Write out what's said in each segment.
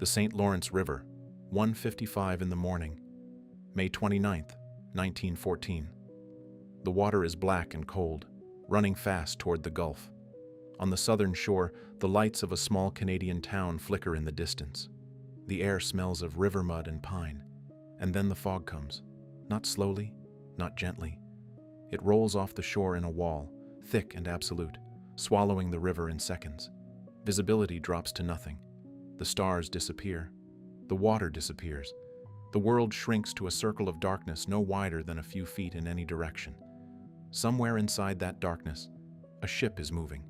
The St. Lawrence River, 1:55 in the morning, May 29th, 1914. The water is black and cold, running fast toward the Gulf. On the southern shore, the lights of a small Canadian town flicker in the distance. The air smells of river mud and pine, and then the fog comes, not slowly, not gently. It rolls off the shore in a wall, thick and absolute, swallowing the river in seconds. Visibility drops to nothing. The stars disappear. The water disappears. The world shrinks to a circle of darkness no wider than a few feet in any direction. Somewhere inside that darkness, a ship is moving.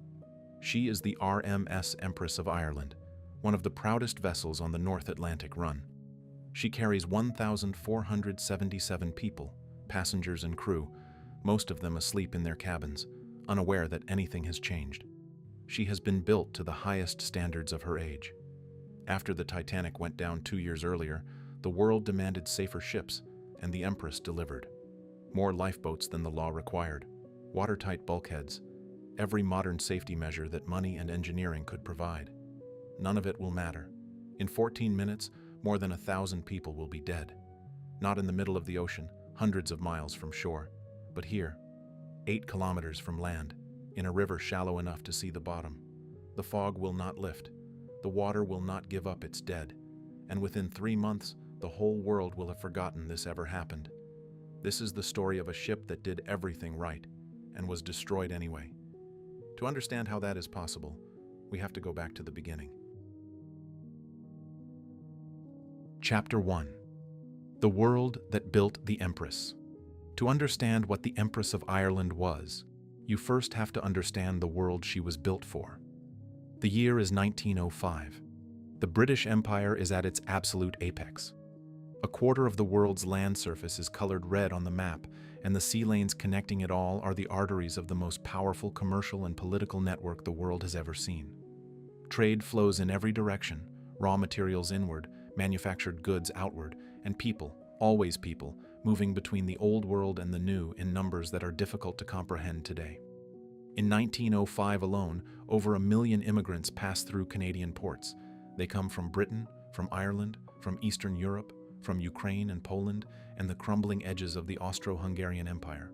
She is the RMS Empress of Ireland, one of the proudest vessels on the North Atlantic run. She carries 1,477 people, passengers and crew, most of them asleep in their cabins, unaware that anything has changed. She has been built to the highest standards of her age. After the Titanic went down 2 years earlier, the world demanded safer ships, and the Empress delivered. More lifeboats than the law required, watertight bulkheads, every modern safety measure that money and engineering could provide. None of it will matter. In 14 minutes, more than 1,000 people will be dead. Not in the middle of the ocean, hundreds of miles from shore, but here, 8 kilometers from land, in a river shallow enough to see the bottom. The fog will not lift. The water will not give up its dead. And within 3 months, the whole world will have forgotten this ever happened. This is the story of a ship that did everything right and was destroyed anyway. To understand how that is possible, we have to go back to the beginning. Chapter 1. The World That Built the Empress. To understand what the Empress of Ireland was, you first have to understand the world she was built for. The year is 1905. The British Empire is at its absolute apex. A quarter of the world's land surface is colored red on the map, and the sea lanes connecting it all are the arteries of the most powerful commercial and political network the world has ever seen. Trade flows in every direction, raw materials inward, manufactured goods outward, and people, always people, moving between the old world and the new in numbers that are difficult to comprehend today. In 1905 alone, over 1 million immigrants passed through Canadian ports. They come from Britain, from Ireland, from Eastern Europe, from Ukraine and Poland, and the crumbling edges of the Austro-Hungarian Empire.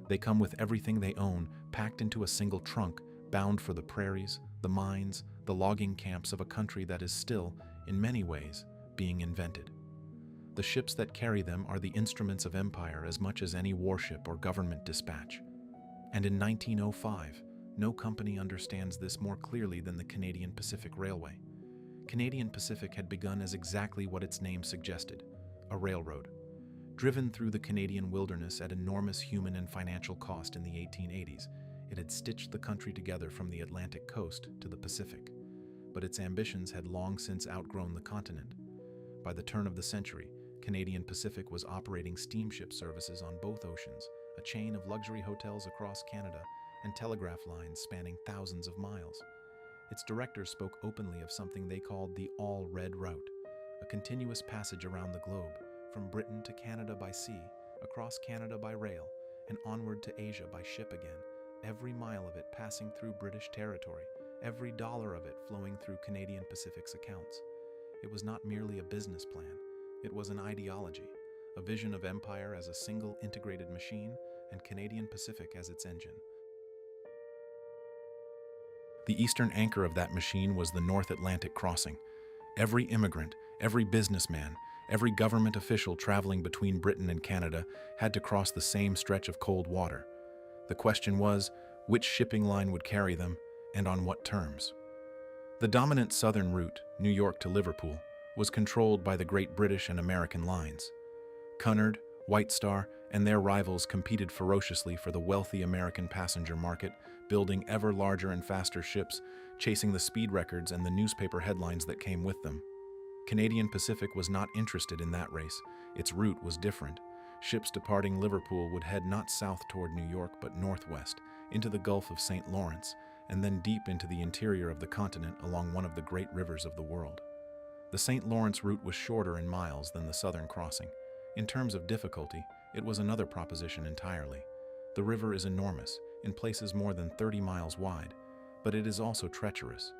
They come with everything they own, packed into a single trunk, bound for the prairies, the mines, the logging camps of a country that is still, in many ways, being invented. The ships that carry them are the instruments of empire as much as any warship or government dispatch. And in 1905, no company understands this more clearly than the Canadian Pacific Railway. Canadian Pacific had begun as exactly what its name suggested, a railroad. Driven through the Canadian wilderness at enormous human and financial cost in the 1880s, it had stitched the country together from the Atlantic coast to the Pacific. But its ambitions had long since outgrown the continent. By the turn of the century, Canadian Pacific was operating steamship services on both oceans, a chain of luxury hotels across Canada, and telegraph lines spanning thousands of miles. Its directors spoke openly of something they called the All-Red Route, a continuous passage around the globe, from Britain to Canada by sea, across Canada by rail, and onward to Asia by ship again, every mile of it passing through British territory, every dollar of it flowing through Canadian Pacific's accounts. It was not merely a business plan, it was an ideology, a vision of empire as a single integrated machine and Canadian Pacific as its engine. The eastern anchor of that machine was the North Atlantic crossing. Every immigrant, every businessman, every government official traveling between Britain and Canada had to cross the same stretch of cold water. The question was, which shipping line would carry them, and on what terms? The dominant southern route, New York to Liverpool, was controlled by the great British and American lines. Cunard, White Star, and their rivals competed ferociously for the wealthy American passenger market, building ever larger and faster ships, chasing the speed records and the newspaper headlines that came with them. Canadian Pacific was not interested in that race. Its route was different. Ships departing Liverpool would head not south toward New York but northwest, into the Gulf of St. Lawrence, and then deep into the interior of the continent along one of the great rivers of the world. The St. Lawrence route was shorter in miles than the southern crossing. In terms of difficulty, it was another proposition entirely. The river is enormous, in places more than 30 miles wide, but it is also treacherous.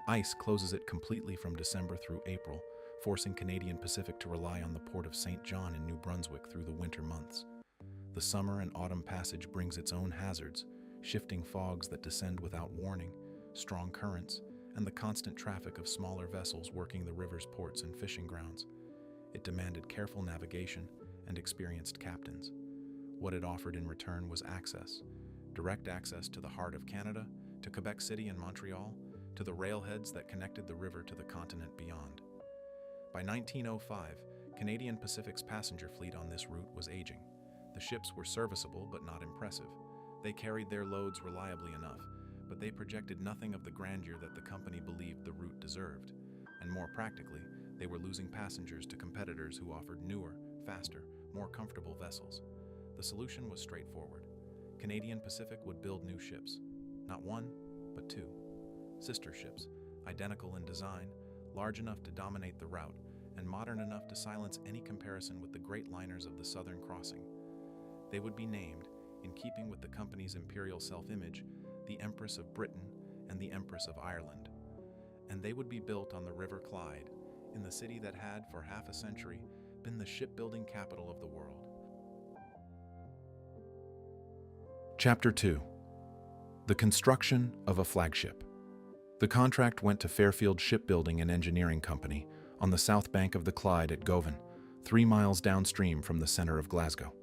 Ice closes it completely from December through April, forcing Canadian Pacific to rely on the port of St. John in New Brunswick through the winter months. The summer and autumn passage brings its own hazards, shifting fogs that descend without warning, strong currents, and the constant traffic of smaller vessels working the river's ports and fishing grounds. It demanded careful navigation and experienced captains. What it offered in return was access, direct access to the heart of Canada, to Quebec City and Montreal, to the railheads that connected the river to the continent beyond. By 1905, Canadian Pacific's passenger fleet on this route was aging. The ships were serviceable but not impressive. They carried their loads reliably enough, but they projected nothing of the grandeur that the company believed the route deserved. And more practically, they were losing passengers to competitors who offered newer, faster, more comfortable vessels. The solution was straightforward. Canadian Pacific would build new ships. Not one, but two. Sister ships, identical in design, large enough to dominate the route, and modern enough to silence any comparison with the great liners of the Southern Crossing. They would be named, in keeping with the company's imperial self-image, the Empress of Britain and the Empress of Ireland. And they would be built on the River Clyde, in the city that had, for half a century, been the shipbuilding capital of the world. Chapter 2. The construction of a flagship. The contract went to Fairfield Shipbuilding and Engineering Company on the south bank of the Clyde at Govan, 3 miles downstream from the center of Glasgow.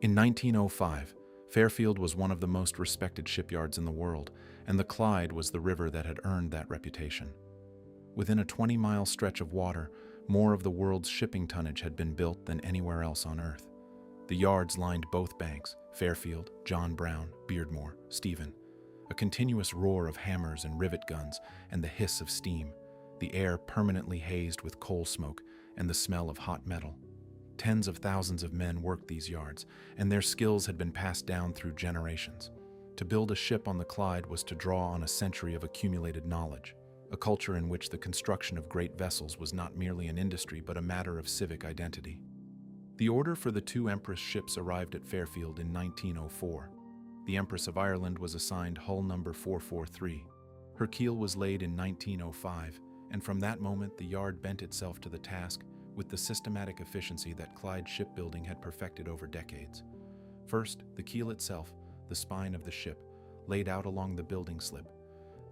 In 1905, Fairfield was one of the most respected shipyards in the world, and the Clyde was the river that had earned that reputation. Within a 20-mile stretch of water, more of the world's shipping tonnage had been built than anywhere else on Earth. The yards lined both banks, Fairfield, John Brown, Beardmore, Stephen. A continuous roar of hammers and rivet guns and the hiss of steam, the air permanently hazed with coal smoke and the smell of hot metal. Tens of thousands of men worked these yards, and their skills had been passed down through generations. To build a ship on the Clyde was to draw on a century of accumulated knowledge, a culture in which the construction of great vessels was not merely an industry but a matter of civic identity. The order for the 2 Empress ships arrived at Fairfield in 1904. The Empress of Ireland was assigned hull number 443. Her keel was laid in 1905, and from that moment the yard bent itself to the task with the systematic efficiency that Clyde shipbuilding had perfected over decades. First, the keel itself, the spine of the ship, laid out along the building slip.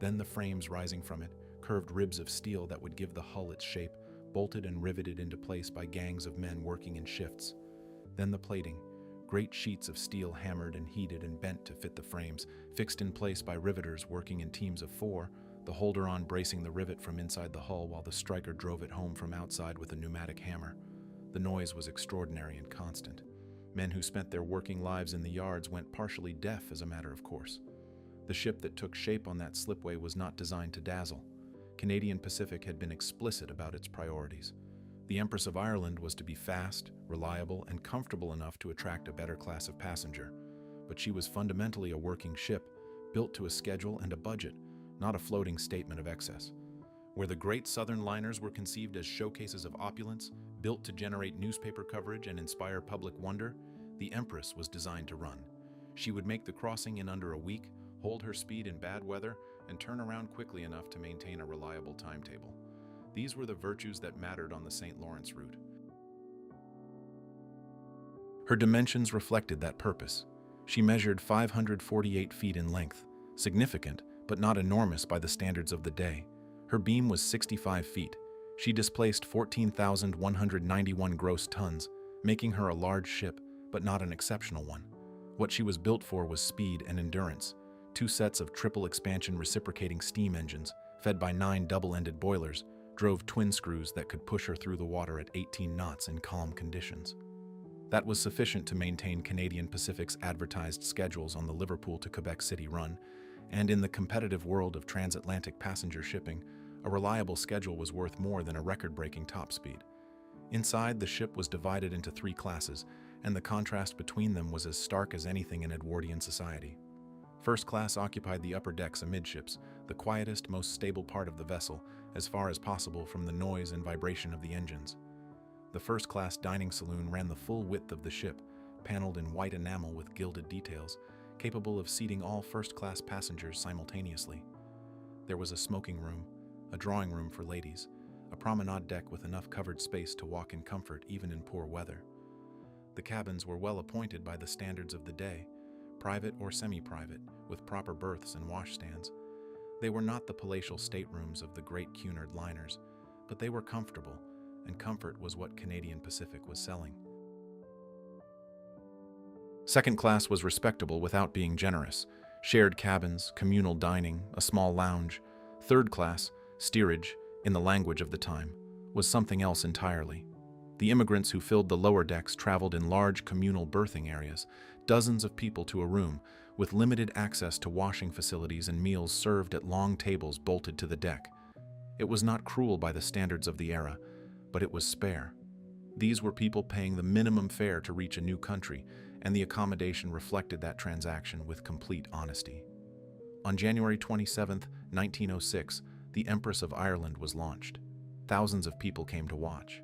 Then the frames rising from it, curved ribs of steel that would give the hull its shape, bolted and riveted into place by gangs of men working in shifts. Then the plating, great sheets of steel hammered and heated and bent to fit the frames, fixed in place by riveters working in teams of 4, the holder-on bracing the rivet from inside the hull while the striker drove it home from outside with a pneumatic hammer. The noise was extraordinary and constant. Men who spent their working lives in the yards went partially deaf as a matter of course. The ship that took shape on that slipway was not designed to dazzle. Canadian Pacific had been explicit about its priorities. The Empress of Ireland was to be fast, reliable, and comfortable enough to attract a better class of passenger. But she was fundamentally a working ship, built to a schedule and a budget, not a floating statement of excess. Where the great southern liners were conceived as showcases of opulence, built to generate newspaper coverage and inspire public wonder, the Empress was designed to run. She would make the crossing in under a week, hold her speed in bad weather, and turn around quickly enough to maintain a reliable timetable. These were the virtues that mattered on the St. Lawrence route. Her dimensions reflected that purpose. She measured 548 feet in length, significant, but not enormous by the standards of the day. Her beam was 65 feet. She displaced 14,191 gross tons, making her a large ship, but not an exceptional one. What she was built for was speed and endurance. 2 sets of triple expansion reciprocating steam engines, fed by 9 double-ended boilers, drove twin screws that could push her through the water at 18 knots in calm conditions. That was sufficient to maintain Canadian Pacific's advertised schedules on the Liverpool to Quebec City run, and in the competitive world of transatlantic passenger shipping, a reliable schedule was worth more than a record-breaking top speed. Inside, the ship was divided into 3 classes, and the contrast between them was as stark as anything in Edwardian society. First class occupied the upper decks amidships, the quietest, most stable part of the vessel, as far as possible from the noise and vibration of the engines. The first-class dining saloon ran the full width of the ship, paneled in white enamel with gilded details, capable of seating all first-class passengers simultaneously. There was a smoking room, a drawing room for ladies, a promenade deck with enough covered space to walk in comfort even in poor weather. The cabins were well appointed by the standards of the day, private or semi-private, with proper berths and washstands. They were not the palatial staterooms of the great Cunard liners, but they were comfortable, and comfort was what Canadian Pacific was selling. Second class was respectable without being generous. Shared cabins, communal dining, a small lounge. Third class, steerage, in the language of the time, was something else entirely. The immigrants who filled the lower decks traveled in large communal berthing areas, dozens of people to a room, with limited access to washing facilities and meals served at long tables bolted to the deck. It was not cruel by the standards of the era, but it was spare. These were people paying the minimum fare to reach a new country, and the accommodation reflected that transaction with complete honesty. On January 27, 1906, the Empress of Ireland was launched. Thousands of people came to watch.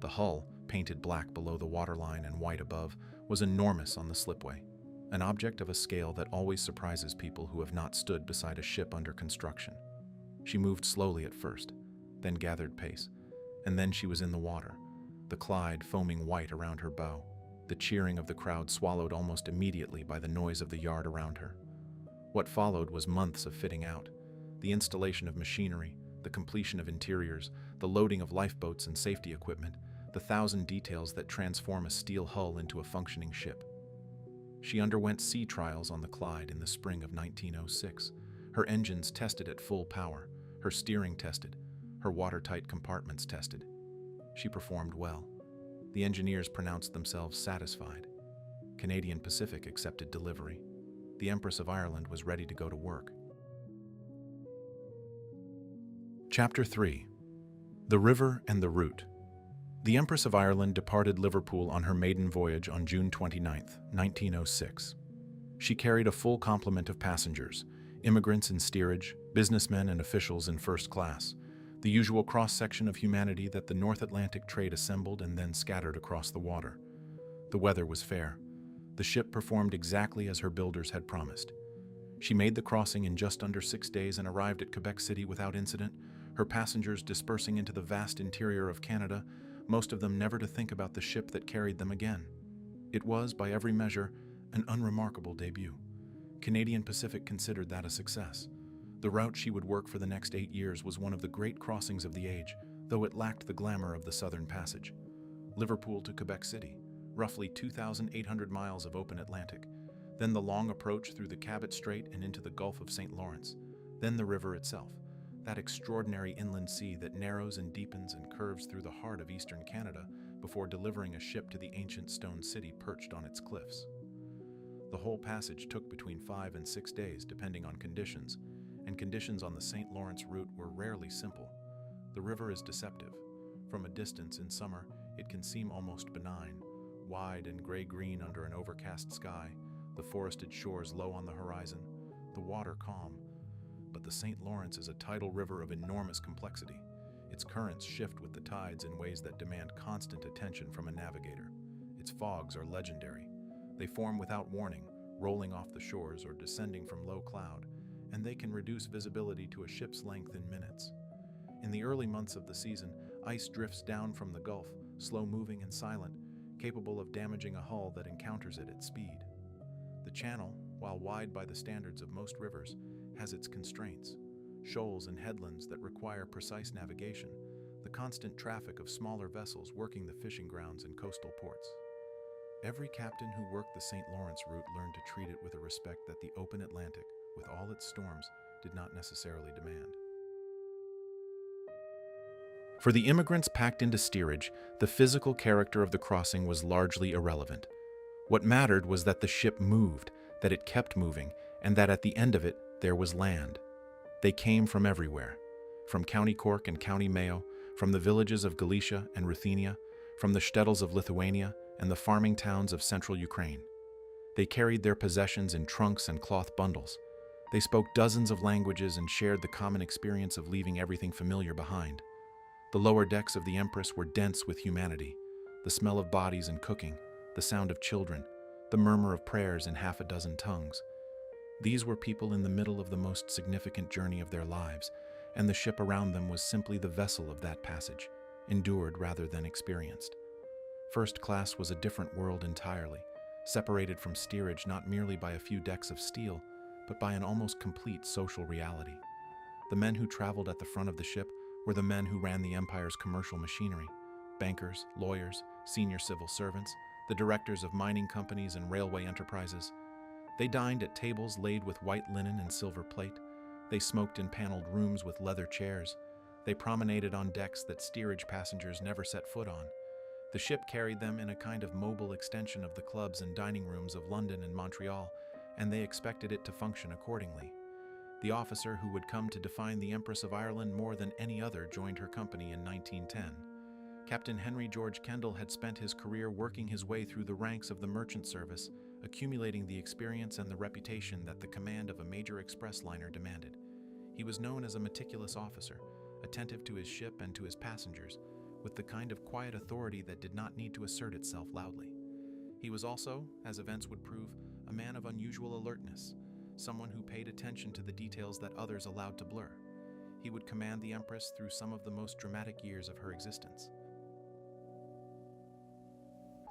The hull, painted black below the waterline and white above, was enormous on the slipway, an object of a scale that always surprises people who have not stood beside a ship under construction. She moved slowly at first, then gathered pace, and then she was in the water, the Clyde foaming white around her bow, the cheering of the crowd swallowed almost immediately by the noise of the yard around her. What followed was months of fitting out, the installation of machinery, the completion of interiors, the loading of lifeboats and safety equipment, the thousand details that transform a steel hull into a functioning ship. She underwent sea trials on the Clyde in the spring of 1906, her engines tested at full power, her steering tested, her watertight compartments tested. She performed well. The engineers pronounced themselves satisfied. Canadian Pacific accepted delivery. The Empress of Ireland was ready to go to work. Chapter 3. The River and the Route. The Empress of Ireland departed Liverpool on her maiden voyage on June 29, 1906. She carried a full complement of passengers, immigrants in steerage, businessmen and officials in first class, the usual cross-section of humanity that the North Atlantic trade assembled and then scattered across the water. The weather was fair. The ship performed exactly as her builders had promised. She made the crossing in just under 6 days and arrived at Quebec City without incident, her passengers dispersing into the vast interior of Canada, most of them never to think about the ship that carried them again. It was, by every measure, an unremarkable debut. Canadian Pacific considered that a success. The route she would work for the next 8 years was one of the great crossings of the age, though it lacked the glamour of the Southern Passage. Liverpool to Quebec City, roughly 2,800 miles of open Atlantic, then the long approach through the Cabot Strait and into the Gulf of St. Lawrence, then the river itself, that extraordinary inland sea that narrows and deepens and curves through the heart of eastern Canada before delivering a ship to the ancient stone city perched on its cliffs. The whole passage took between 5 and 6 days, depending on conditions, and conditions on the St. Lawrence route were rarely simple. The river is deceptive. From a distance in summer, it can seem almost benign, wide and gray-green under an overcast sky, the forested shores low on the horizon, the water calm. But the St. Lawrence is a tidal river of enormous complexity. Its currents shift with the tides in ways that demand constant attention from a navigator. Its fogs are legendary. They form without warning, rolling off the shores or descending from low cloud, and they can reduce visibility to a ship's length in minutes. In the early months of the season, ice drifts down from the Gulf, slow-moving and silent, capable of damaging a hull that encounters it at speed. The channel, while wide by the standards of most rivers, has its constraints, shoals and headlands that require precise navigation, the constant traffic of smaller vessels working the fishing grounds and coastal ports. Every captain who worked the St. Lawrence route learned to treat it with a respect that the open Atlantic, with all its storms, did not necessarily demand. For the immigrants packed into steerage, the physical character of the crossing was largely irrelevant. What mattered was that the ship moved, that it kept moving, and that at the end of it, there was land. They came from everywhere, from County Cork and County Mayo, from the villages of Galicia and Ruthenia, from the shtetls of Lithuania and the farming towns of central Ukraine. They carried their possessions in trunks and cloth bundles. They spoke dozens of languages and shared the common experience of leaving everything familiar behind. The lower decks of the Empress were dense with humanity, the smell of bodies and cooking, the sound of children, the murmur of prayers in half a dozen tongues. These were people in the middle of the most significant journey of their lives, and the ship around them was simply the vessel of that passage, endured rather than experienced. First class was a different world entirely, separated from steerage not merely by a few decks of steel, but by an almost complete social reality. The men who traveled at the front of the ship were the men who ran the Empire's commercial machinery: bankers, lawyers, senior civil servants, the directors of mining companies and railway enterprises. They dined at tables laid with white linen and silver plate. They smoked in paneled rooms with leather chairs. They promenaded on decks that steerage passengers never set foot on. The ship carried them in a kind of mobile extension of the clubs and dining rooms of London and Montreal, and they expected it to function accordingly. The officer who would come to define the Empress of Ireland more than any other joined her company in 1910. Captain Henry George Kendall had spent his career working his way through the ranks of the merchant service, accumulating the experience and the reputation that the command of a major express liner demanded. He was known as a meticulous officer, attentive to his ship and to his passengers, with the kind of quiet authority that did not need to assert itself loudly. He was also, as events would prove, a man of unusual alertness, someone who paid attention to the details that others allowed to blur. He would command the Empress through some of the most dramatic years of her existence.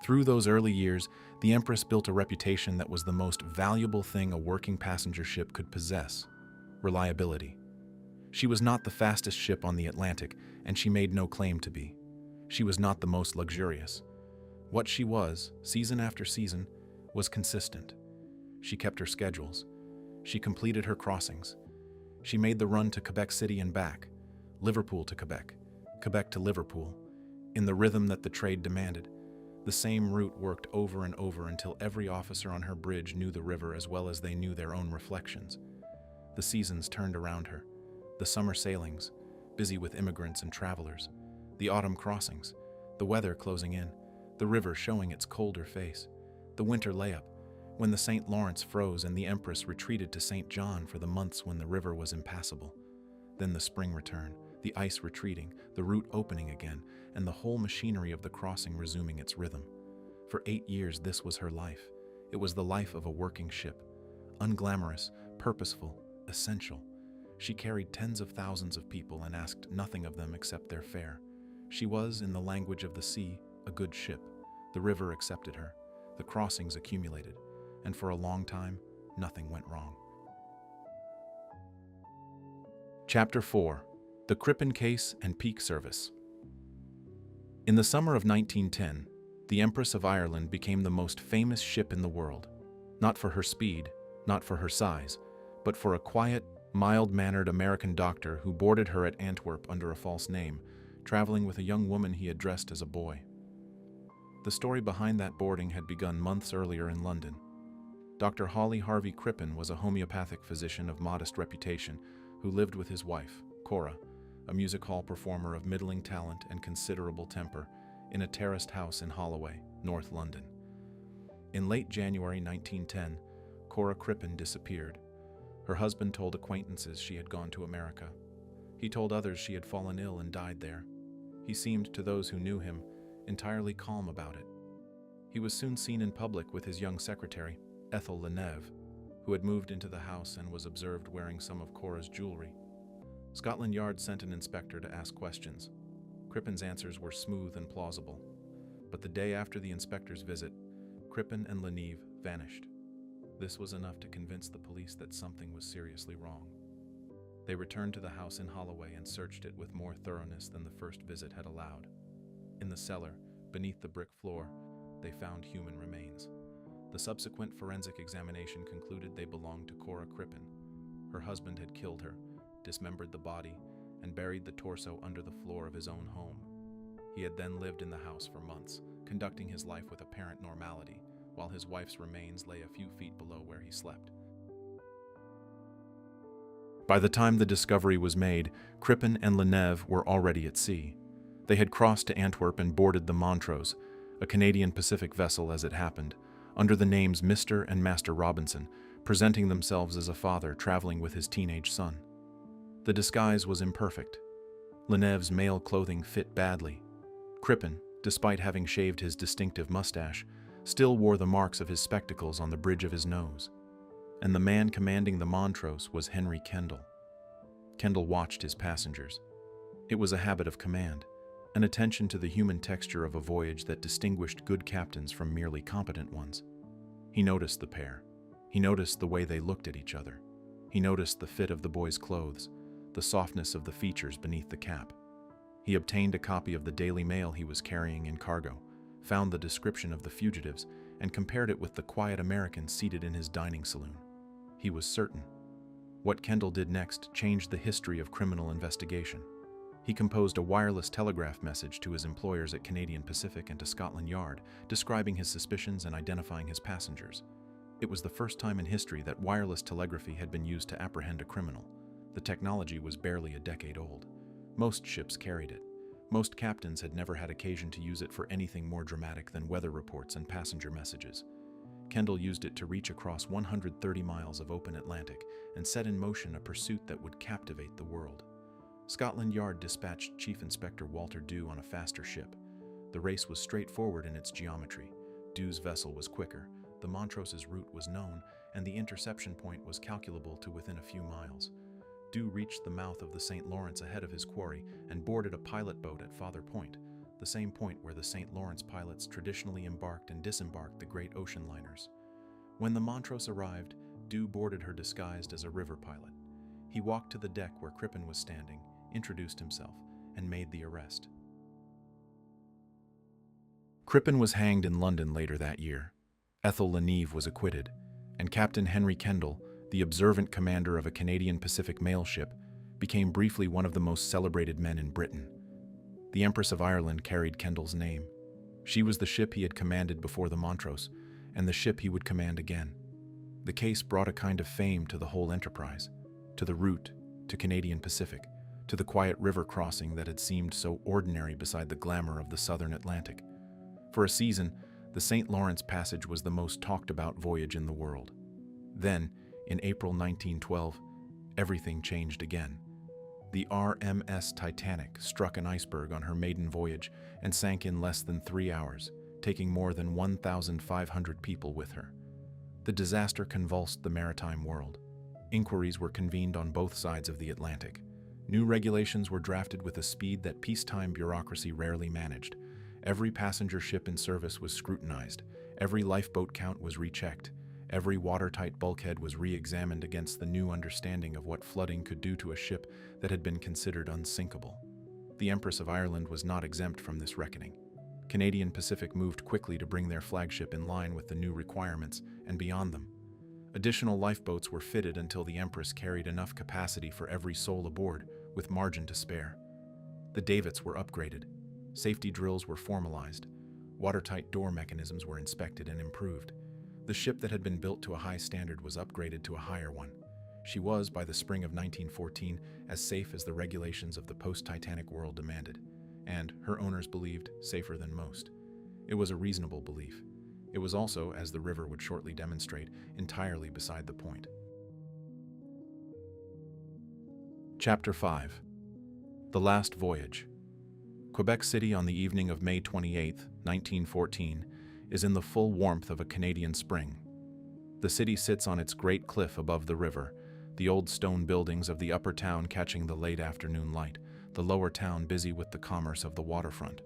Through those early years, the Empress built a reputation that was the most valuable thing a working passenger ship could possess: reliability. She was not the fastest ship on the Atlantic, and she made no claim to be. She was not the most luxurious. What she was, season after season, was consistent. She kept her schedules. She completed her crossings. She made the run to Quebec City and back, Liverpool to Quebec, Quebec to Liverpool, in the rhythm that the trade demanded. The same route worked over and over until every officer on her bridge knew the river as well as they knew their own reflections. The seasons turned around her. The summer sailings, busy with immigrants and travelers. The autumn crossings, the weather closing in, the river showing its colder face. The winter layup, when the St. Lawrence froze and the Empress retreated to St. John for the months when the river was impassable. Then the spring return, the ice retreating, the route opening again, and the whole machinery of the crossing resuming its rhythm. For 8 years this was her life. It was the life of a working ship. Unglamorous, purposeful, essential. She carried tens of thousands of people and asked nothing of them except their fare. She was, in the language of the sea, a good ship. The river accepted her. The crossings accumulated. And for a long time, nothing went wrong. Chapter 4. The Crippen Case and Peak Service. In the summer of 1910, the Empress of Ireland became the most famous ship in the world, not for her speed, not for her size, but for a quiet, mild-mannered American doctor who boarded her at Antwerp under a false name, traveling with a young woman he had dressed as a boy. The story behind that boarding had begun months earlier in London. Dr. Hawley Harvey Crippen was a homeopathic physician of modest reputation who lived with his wife, Cora, a music hall performer of middling talent and considerable temper, in a terraced house in Holloway, North London. In late January 1910, Cora Crippen disappeared. Her husband told acquaintances she had gone to America. He told others she had fallen ill and died there. He seemed, to those who knew him, entirely calm about it. He was soon seen in public with his young secretary, Ethel Leneve, who had moved into the house and was observed wearing some of Cora's jewelry. Scotland Yard sent an inspector to ask questions. Crippen's answers were smooth and plausible. But the day after the inspector's visit, Crippen and Leneve vanished. This was enough to convince the police that something was seriously wrong. They returned to the house in Holloway and searched it with more thoroughness than the first visit had allowed. In the cellar, beneath the brick floor, they found human remains. The subsequent forensic examination concluded they belonged to Cora Crippen. Her husband had killed her, dismembered the body, and buried the torso under the floor of his own home. He had then lived in the house for months, conducting his life with apparent normality, while his wife's remains lay a few feet below where he slept. By the time the discovery was made, Crippen and Leneve were already at sea. They had crossed to Antwerp and boarded the Montrose, a Canadian Pacific vessel as it happened, under the names Mr. and Master Robinson, presenting themselves as a father traveling with his teenage son. The disguise was imperfect. Leneve's male clothing fit badly. Crippen, despite having shaved his distinctive mustache, still wore the marks of his spectacles on the bridge of his nose. And the man commanding the Montrose was Henry Kendall. Kendall watched his passengers. It was a habit of command, an attention to the human texture of a voyage that distinguished good captains from merely competent ones. He noticed the pair. He noticed the way they looked at each other. He noticed the fit of the boy's clothes, the softness of the features beneath the cap. He obtained a copy of the Daily Mail he was carrying in cargo, found the description of the fugitives, and compared it with the quiet American seated in his dining saloon. He was certain. What Kendall did next changed the history of criminal investigation. He composed a wireless telegraph message to his employers at Canadian Pacific and to Scotland Yard, describing his suspicions and identifying his passengers. It was the first time in history that wireless telegraphy had been used to apprehend a criminal. The technology was barely a decade old. Most ships carried it. Most captains had never had occasion to use it for anything more dramatic than weather reports and passenger messages. Kendall used it to reach across 130 miles of open Atlantic and set in motion a pursuit that would captivate the world. Scotland Yard dispatched Chief Inspector Walter Dew on a faster ship. The race was straightforward in its geometry. Dew's vessel was quicker, the Montrose's route was known, and the interception point was calculable to within a few miles. Dew reached the mouth of the St. Lawrence ahead of his quarry and boarded a pilot boat at Father Point, the same point where the St. Lawrence pilots traditionally embarked and disembarked the great ocean liners. When the Montrose arrived, Dew boarded her disguised as a river pilot. He walked to the deck where Crippen was standing, introduced himself, and made the arrest. Crippen was hanged in London later that year. Ethel Leneve was acquitted, and Captain Henry Kendall, the observant commander of a Canadian Pacific mail ship, became briefly one of the most celebrated men in Britain. The Empress of Ireland carried Kendall's name. She was the ship he had commanded before the Montrose, and the ship he would command again. The case brought a kind of fame to the whole enterprise, to the route, to Canadian Pacific, to the quiet river crossing that had seemed so ordinary beside the glamour of the southern Atlantic. For a season, the St. Lawrence Passage was the most talked-about voyage in the world. Then, in April 1912, everything changed again. The RMS Titanic struck an iceberg on her maiden voyage and sank in less than 3 hours, taking more than 1,500 people with her. The disaster convulsed the maritime world. Inquiries were convened on both sides of the Atlantic. New regulations were drafted with a speed that peacetime bureaucracy rarely managed. Every passenger ship in service was scrutinized. Every lifeboat count was rechecked. Every watertight bulkhead was re-examined against the new understanding of what flooding could do to a ship that had been considered unsinkable. The Empress of Ireland was not exempt from this reckoning. Canadian Pacific moved quickly to bring their flagship in line with the new requirements and beyond them. Additional lifeboats were fitted until the Empress carried enough capacity for every soul aboard, with margin to spare. The davits were upgraded. Safety drills were formalized. Watertight door mechanisms were inspected and improved. The ship that had been built to a high standard was upgraded to a higher one. She was, by the spring of 1914, as safe as the regulations of the post-Titanic world demanded, and, her owners believed, safer than most. It was a reasonable belief. It was also, as the river would shortly demonstrate, entirely beside the point. Chapter 5. The Last Voyage. Quebec City on the evening of May 28, 1914, is in the full warmth of a Canadian spring. The city sits on its great cliff above the river, the old stone buildings of the upper town catching the late afternoon light, the lower town busy with the commerce of the waterfront.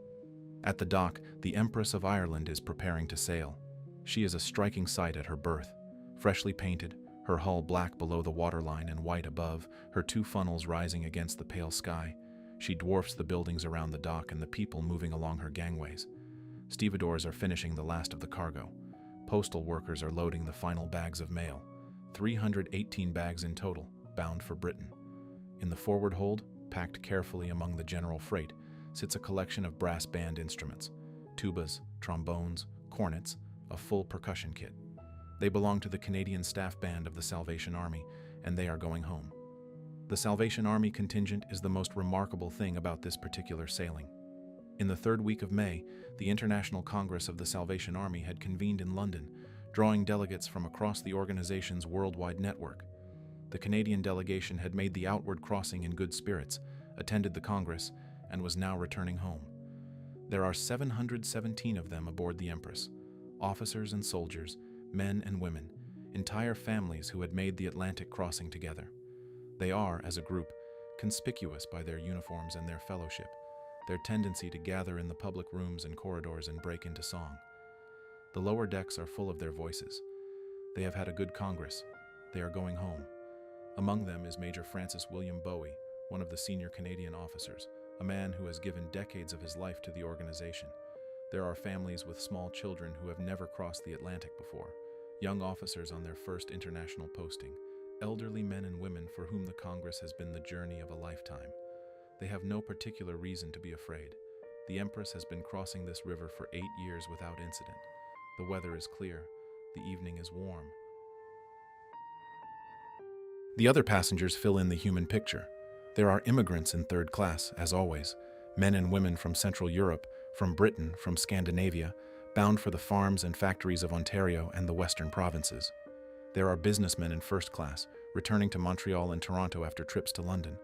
At the dock, the Empress of Ireland is preparing to sail. She is a striking sight at her berth. Freshly painted, her hull black below the waterline and white above, her two funnels rising against the pale sky, she dwarfs the buildings around the dock and the people moving along her gangways. Stevedores are finishing the last of the cargo. Postal workers are loading the final bags of mail. 318 bags in total, bound for Britain. In the forward hold, packed carefully among the general freight, sits a collection of brass band instruments, tubas, trombones, cornets, a full percussion kit. They belong to the Canadian Staff Band of the Salvation Army, and they are going home. The Salvation Army contingent is the most remarkable thing about this particular sailing. In the third week of May, the International Congress of the Salvation Army had convened in London, drawing delegates from across the organization's worldwide network. The Canadian delegation had made the outward crossing in good spirits, attended the Congress, and was now returning home. There are 717 of them aboard the Empress, officers and soldiers, men and women, entire families who had made the Atlantic crossing together. They are, as a group, conspicuous by their uniforms and their fellowship, their tendency to gather in the public rooms and corridors and break into song. The lower decks are full of their voices. They have had a good Congress. They are going home. Among them is Major Francis William Bowie, one of the senior Canadian officers, a man who has given decades of his life to the organization. There are families with small children who have never crossed the Atlantic before, young officers on their first international posting, elderly men and women for whom the Congress has been the journey of a lifetime. They have no particular reason to be afraid. The Empress has been crossing this river for 8 years without incident. The weather is clear. The evening is warm. The other passengers fill in the human picture. There are immigrants in third class, as always, men and women from Central Europe, from Britain, from Scandinavia, bound for the farms and factories of Ontario and the western provinces. There are businessmen in first class, returning to Montreal and Toronto after trips to London.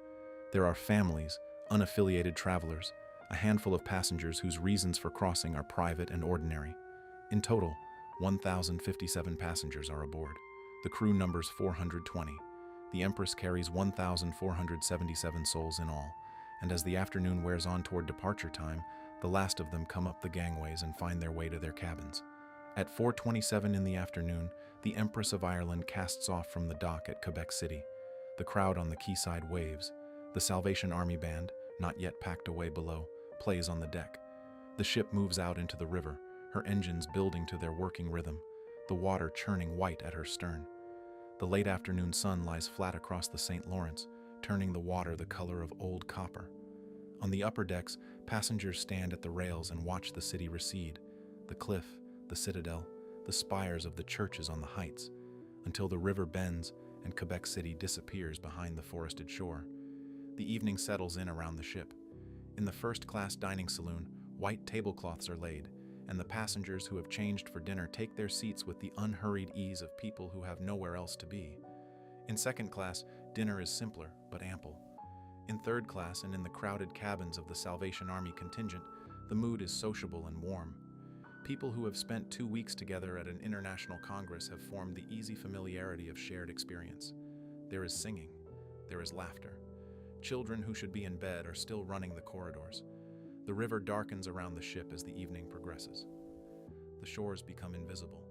There are families, unaffiliated travelers, a handful of passengers whose reasons for crossing are private and ordinary. In total, 1,057 passengers are aboard. The crew numbers 420. The Empress carries 1,477 souls in all, and as the afternoon wears on toward departure time, the last of them come up the gangways and find their way to their cabins. At 4:27 in the afternoon, the Empress of Ireland casts off from the dock at Quebec City. The crowd on the quayside waves. The Salvation Army band, not yet packed away below, plays on the deck. The ship moves out into the river, her engines building to their working rhythm, the water churning white at her stern. The late afternoon sun lies flat across the St. Lawrence, turning the water the color of old copper. On the upper decks, passengers stand at the rails and watch the city recede, the cliff, the citadel, the spires of the churches on the heights, until the river bends and Quebec City disappears behind the forested shore. The evening settles in around the ship. In the first-class dining saloon, white tablecloths are laid, and the passengers who have changed for dinner take their seats with the unhurried ease of people who have nowhere else to be. In second class, dinner is simpler but ample. In third class and in the crowded cabins of the Salvation Army contingent, the mood is sociable and warm. People who have spent 2 weeks together at an international congress have formed the easy familiarity of shared experience. There is singing. There is laughter. Children who should be in bed are still running the corridors. The river darkens around the ship as the evening progresses. The shores become invisible,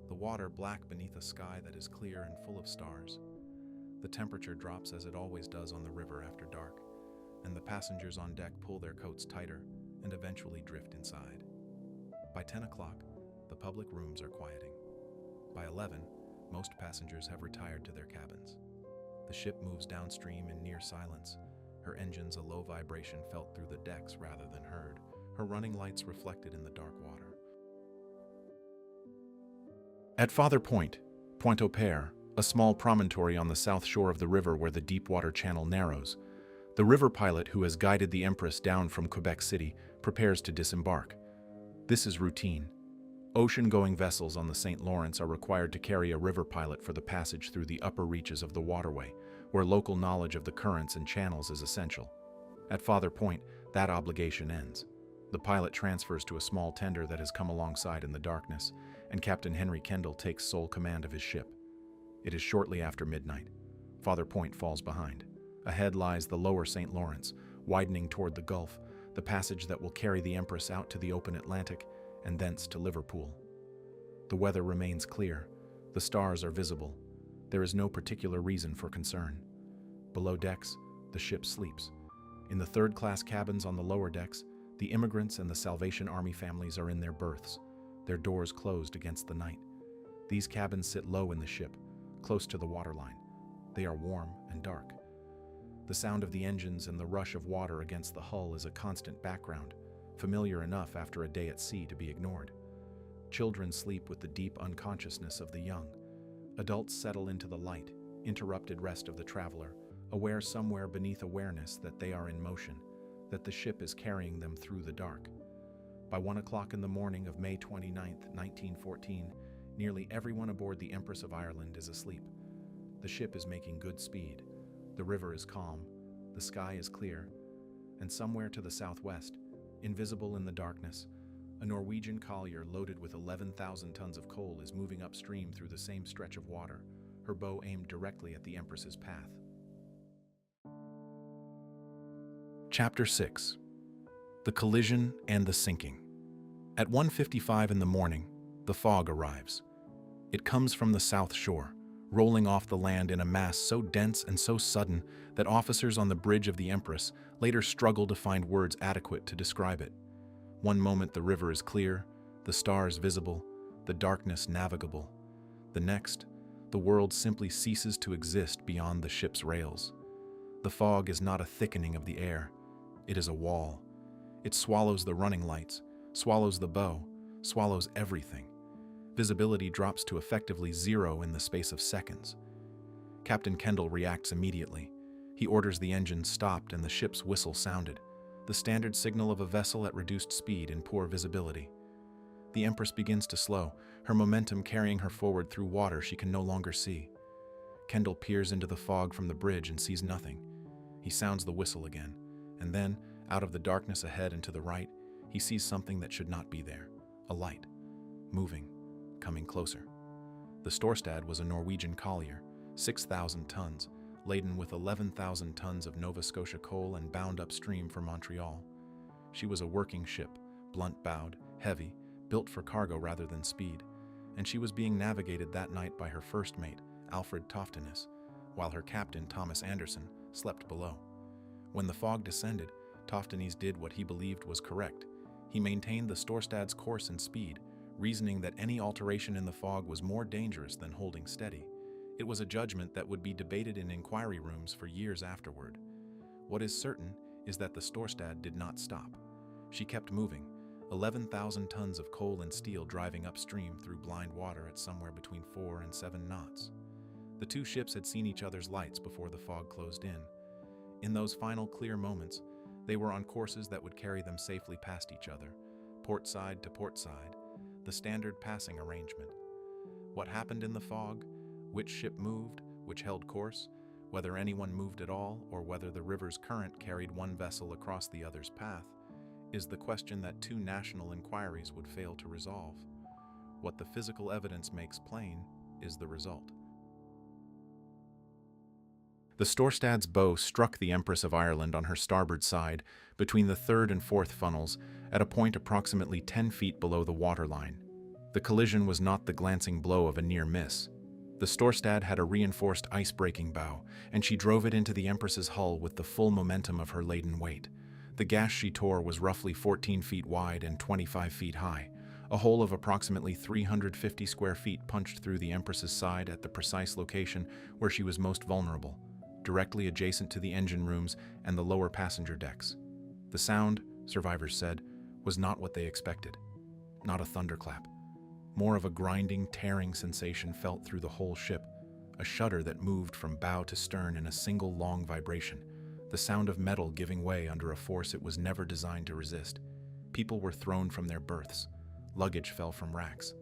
the water black beneath a sky that is clear and full of stars. The temperature drops as it always does on the river after dark, and the passengers on deck pull their coats tighter and eventually drift inside. By 10 o'clock, the public rooms are quieting. By 11, most passengers have retired to their cabins. The ship moves downstream in near silence, her engines a low vibration felt through the decks rather than heard, her running lights reflected in the dark water. At Father Point, Pointe-au-Père, a small promontory on the south shore of the river where the deep-water channel narrows, the river pilot who has guided the Empress down from Quebec City prepares to disembark. This is routine. Ocean-going vessels on the St. Lawrence are required to carry a river pilot for the passage through the upper reaches of the waterway, where local knowledge of the currents and channels is essential. At Father Point, that obligation ends. The pilot transfers to a small tender that has come alongside in the darkness, and Captain Henry Kendall takes sole command of his ship. It is shortly after midnight. Father Point falls behind. Ahead lies the lower St. Lawrence, widening toward the Gulf, the passage that will carry the Empress out to the open Atlantic and thence to Liverpool. The weather remains clear. The stars are visible. There is no particular reason for concern. Below decks, the ship sleeps. In the third-class cabins on the lower decks, the immigrants and the Salvation Army families are in their berths, their doors closed against the night. These cabins sit low in the ship, close to the waterline. They are warm and dark. The sound of the engines and the rush of water against the hull is a constant background, familiar enough after a day at sea to be ignored. Children sleep with the deep unconsciousness of the young. Adults settle into the light, interrupted rest of the traveler, aware somewhere beneath awareness that they are in motion, that the ship is carrying them through the dark. By 1 o'clock in the morning of May 29, 1914, nearly everyone aboard the Empress of Ireland is asleep. The ship is making good speed. The river is calm, the sky is clear, and somewhere to the southwest, invisible in the darkness, a Norwegian collier loaded with 11,000 tons of coal is moving upstream through the same stretch of water, her bow aimed directly at the Empress's path. Chapter 6. The Collision and the Sinking. At 1:55 in the morning, the fog arrives. It comes from the south shore, rolling off the land in a mass so dense and so sudden that officers on the bridge of the Empress later struggle to find words adequate to describe it. One moment the river is clear, the stars visible, the darkness navigable. The next, the world simply ceases to exist beyond the ship's rails. The fog is not a thickening of the air. It is a wall. It swallows the running lights, swallows the bow, swallows everything. Visibility drops to effectively zero in the space of seconds. Captain Kendall reacts immediately. He orders the engines stopped and the ship's whistle sounded, the standard signal of a vessel at reduced speed in poor visibility. The Empress begins to slow, her momentum carrying her forward through water she can no longer see. Kendall peers into the fog from the bridge and sees nothing. He sounds the whistle again, and then, out of the darkness ahead and to the right, he sees something that should not be there, a light, moving, coming closer. The Storstad was a Norwegian collier, 6,000 tons, laden with 11,000 tons of Nova Scotia coal and bound upstream for Montreal. She was a working ship, blunt-bowed, heavy, built for cargo rather than speed, and she was being navigated that night by her first mate, Alfred Toftenis, while her captain, Thomas Anderson, slept below. When the fog descended, Toftenis did what he believed was correct. He maintained the Storstad's course and speed, reasoning that any alteration in the fog was more dangerous than holding steady. It was a judgment that would be debated in inquiry rooms for years afterward. What is certain is that the Storstad did not stop. She kept moving, 11,000 tons of coal and steel driving upstream through blind water at somewhere between 4 and 7 knots. The two ships had seen each other's lights before the fog closed in. In those final clear moments, they were on courses that would carry them safely past each other, port side to port side, the standard passing arrangement. What happened in the fog, which ship moved, which held course, whether anyone moved at all or whether the river's current carried one vessel across the other's path, is the question that two national inquiries would fail to resolve. What the physical evidence makes plain is the result. The Storstad's bow struck the Empress of Ireland on her starboard side, between the third and fourth funnels, at a point approximately 10 feet below the waterline. The collision was not the glancing blow of a near miss. The Storstad had a reinforced ice-breaking bow, and she drove it into the Empress's hull with the full momentum of her laden weight. The gash she tore was roughly 14 feet wide and 25 feet high. A hole of approximately 350 square feet punched through the Empress's side at the precise location where she was most vulnerable, directly adjacent to the engine rooms and the lower passenger decks. The sound, survivors said, was not what they expected. Not a thunderclap. More of a grinding, tearing sensation felt through the whole ship, a shudder that moved from bow to stern in a single long vibration, the sound of metal giving way under a force it was never designed to resist. People were thrown from their berths. Luggage fell from racks.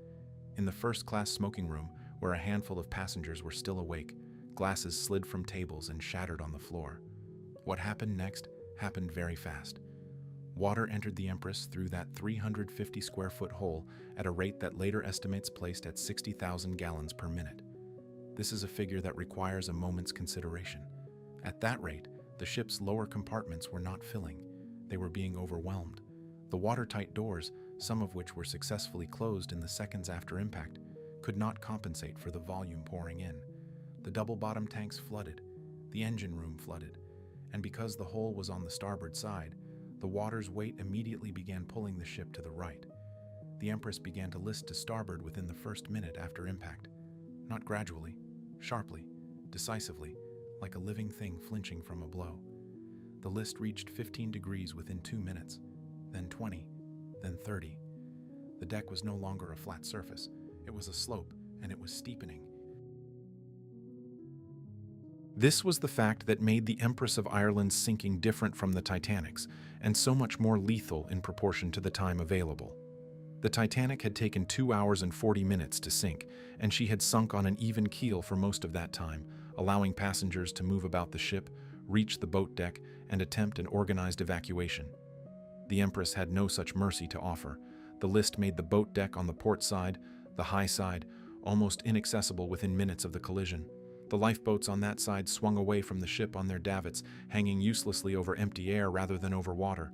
In the first-class smoking room, where a handful of passengers were still awake, glasses slid from tables and shattered on the floor. What happened next happened very fast. Water entered the Empress through that 350 square foot hole at a rate that later estimates placed at 60,000 gallons per minute. This is a figure that requires a moment's consideration. At that rate, the ship's lower compartments were not filling. They were being overwhelmed. The watertight doors, some of which were successfully closed in the seconds after impact, could not compensate for the volume pouring in. The double-bottom tanks flooded, the engine room flooded, and because the hole was on the starboard side, the water's weight immediately began pulling the ship to the right. The Empress began to list to starboard within the first minute after impact, not gradually, sharply, decisively, like a living thing flinching from a blow. The list reached 15 degrees within 2 minutes, then 20, then 30. The deck was no longer a flat surface, it was a slope, and it was steepening. This was the fact that made the Empress of Ireland's sinking different from the Titanic's, and so much more lethal in proportion to the time available. The Titanic had taken 2 hours and 40 minutes to sink, and she had sunk on an even keel for most of that time, allowing passengers to move about the ship, reach the boat deck, and attempt an organized evacuation. The Empress had no such mercy to offer. The list made the boat deck on the port side, the high side, almost inaccessible within minutes of the collision. The lifeboats on that side swung away from the ship on their davits, hanging uselessly over empty air rather than over water.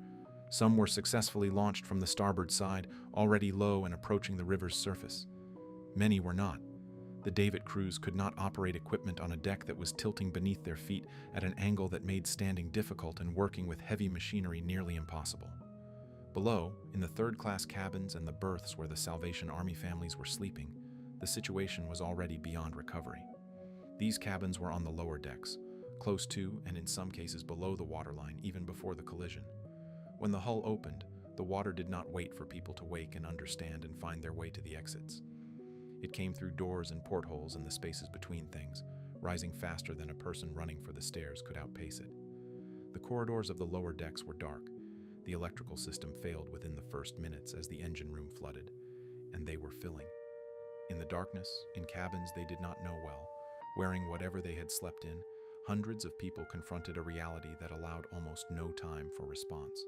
Some were successfully launched from the starboard side, already low and approaching the river's surface. Many were not. The davit crews could not operate equipment on a deck that was tilting beneath their feet at an angle that made standing difficult and working with heavy machinery nearly impossible. Below, in the third-class cabins and the berths where the Salvation Army families were sleeping, the situation was already beyond recovery. These cabins were on the lower decks, close to and in some cases below the waterline even before the collision. When the hull opened, the water did not wait for people to wake and understand and find their way to the exits. It came through doors and portholes and the spaces between things, rising faster than a person running for the stairs could outpace it. The corridors of the lower decks were dark. The electrical system failed within the first minutes as the engine room flooded, and they were filling. In the darkness, in cabins they did not know well, wearing whatever they had slept in, hundreds of people confronted a reality that allowed almost no time for response.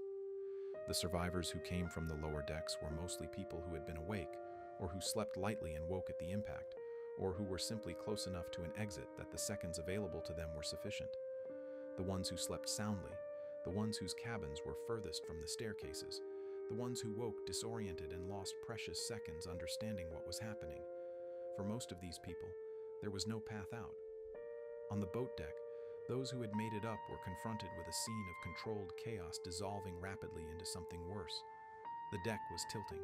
The survivors who came from the lower decks were mostly people who had been awake, or who slept lightly and woke at the impact, or who were simply close enough to an exit that the seconds available to them were sufficient. The ones who slept soundly, the ones whose cabins were furthest from the staircases, the ones who woke disoriented and lost precious seconds understanding what was happening. For most of these people, there was no path out. On the boat deck, those who had made it up were confronted with a scene of controlled chaos dissolving rapidly into something worse. The deck was tilting.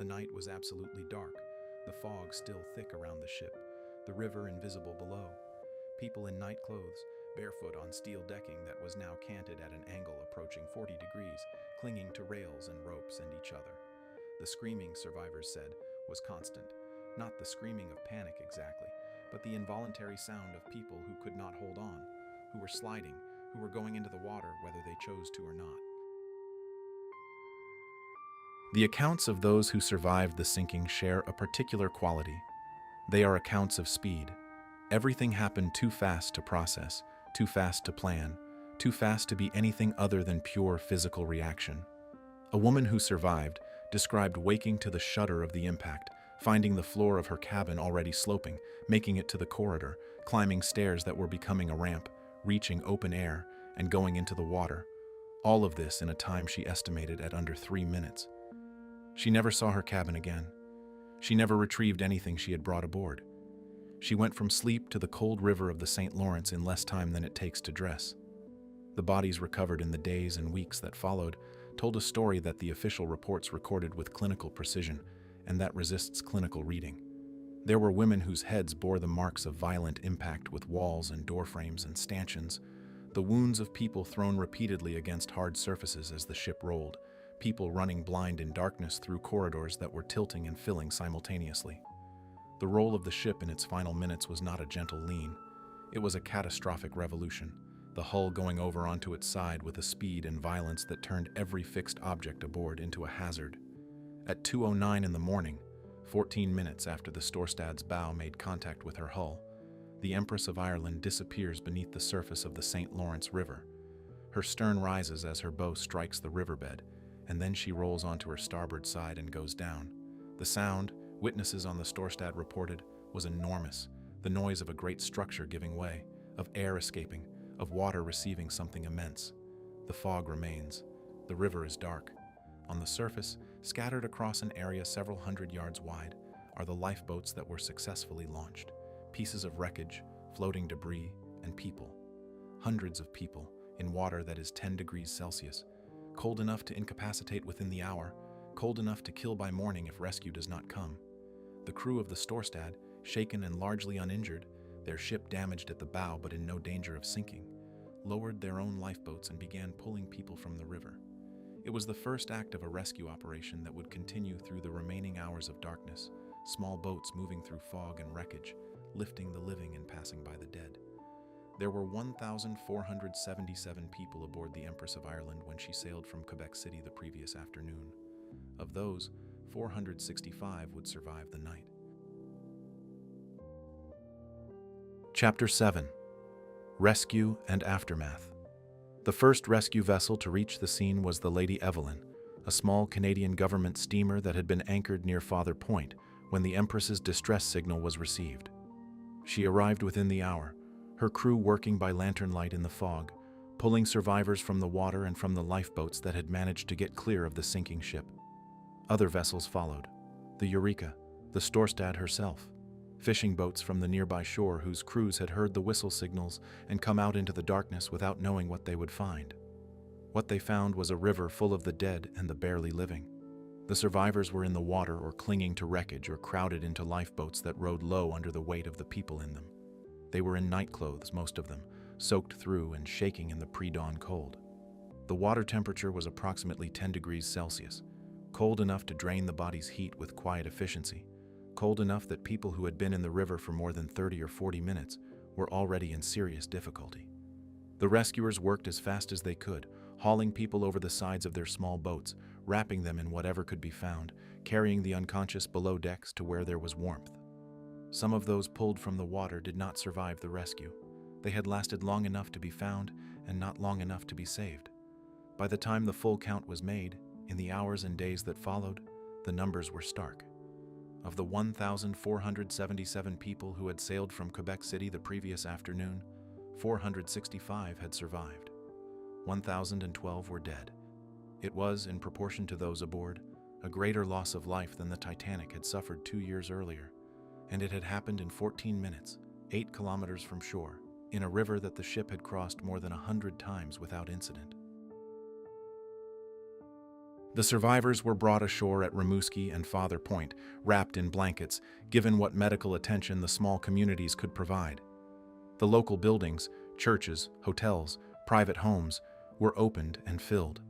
The night was absolutely dark, the fog still thick around the ship, the river invisible below. People in night clothes, barefoot on steel decking that was now canted at an angle approaching 40 degrees, clinging to rails and ropes and each other. The screaming, survivors said, was constant. Not the screaming of panic exactly, but the involuntary sound of people who could not hold on, who were sliding, who were going into the water whether they chose to or not. The accounts of those who survived the sinking share a particular quality. They are accounts of speed. Everything happened too fast to process, too fast to plan, too fast to be anything other than pure physical reaction. A woman who survived described waking to the shudder of the impact, finding the floor of her cabin already sloping, making it to the corridor, climbing stairs that were becoming a ramp, reaching open air, and going into the water. All of this in a time she estimated at under 3 minutes. She never saw her cabin again. She never retrieved anything she had brought aboard. She went from sleep to the cold river of the St. Lawrence in less time than it takes to dress. The bodies recovered in the days and weeks that followed told a story that the official reports recorded with clinical precision, and that resists clinical reading. There were women whose heads bore the marks of violent impact with walls and doorframes and stanchions, the wounds of people thrown repeatedly against hard surfaces as the ship rolled, people running blind in darkness through corridors that were tilting and filling simultaneously. The roll of the ship in its final minutes was not a gentle lean. It was a catastrophic revolution, the hull going over onto its side with a speed and violence that turned every fixed object aboard into a hazard. At 2:09 in the morning, 14 minutes after the Storstad's bow made contact with her hull, the Empress of Ireland disappears beneath the surface of the St. Lawrence River. Her stern rises as her bow strikes the riverbed, and then she rolls onto her starboard side and goes down. The sound, witnesses on the Storstad reported, was enormous, the noise of a great structure giving way, of air escaping, of water receiving something immense. The fog remains. The river is dark. On the surface, scattered across an area several hundred yards wide, are the lifeboats that were successfully launched, pieces of wreckage, floating debris, and people. Hundreds of people, in water that is 10 degrees Celsius, cold enough to incapacitate within the hour, cold enough to kill by morning if rescue does not come. The crew of the Storstad, shaken and largely uninjured, their ship damaged at the bow but in no danger of sinking, lowered their own lifeboats and began pulling people from the river. It was the first act of a rescue operation that would continue through the remaining hours of darkness, small boats moving through fog and wreckage, lifting the living and passing by the dead. There were 1,477 people aboard the Empress of Ireland when she sailed from Quebec City the previous afternoon. Of those, 465 would survive the night. Chapter 7. Rescue and Aftermath. The first rescue vessel to reach the scene was the Lady Evelyn, a small Canadian government steamer that had been anchored near Father Point when the Empress's distress signal was received. She arrived within the hour, her crew working by lantern light in the fog, pulling survivors from the water and from the lifeboats that had managed to get clear of the sinking ship. Other vessels followed. The Eureka, the Storstad herself, fishing boats from the nearby shore whose crews had heard the whistle signals and come out into the darkness without knowing what they would find. What they found was a river full of the dead and the barely living. The survivors were in the water or clinging to wreckage or crowded into lifeboats that rode low under the weight of the people in them. They were in nightclothes, most of them, soaked through and shaking in the pre-dawn cold. The water temperature was approximately 10 degrees Celsius, cold enough to drain the body's heat with quiet efficiency, cold enough that people who had been in the river for more than 30 or 40 minutes were already in serious difficulty. The rescuers worked as fast as they could, hauling people over the sides of their small boats, wrapping them in whatever could be found, carrying the unconscious below decks to where there was warmth. Some of those pulled from the water did not survive the rescue. They had lasted long enough to be found and not long enough to be saved. By the time the full count was made, in the hours and days that followed, the numbers were stark. Of the 1,477 people who had sailed from Quebec City the previous afternoon, 465 had survived. 1,012 were dead. It was, in proportion to those aboard, a greater loss of life than the Titanic had suffered 2 years earlier, and it had happened in 14 minutes, 8 kilometers from shore, in a river that the ship had crossed more than 100 times without incident. The survivors were brought ashore at Rimouski and Father Point, wrapped in blankets, given what medical attention the small communities could provide. The local buildings, churches, hotels, private homes, were opened and filled.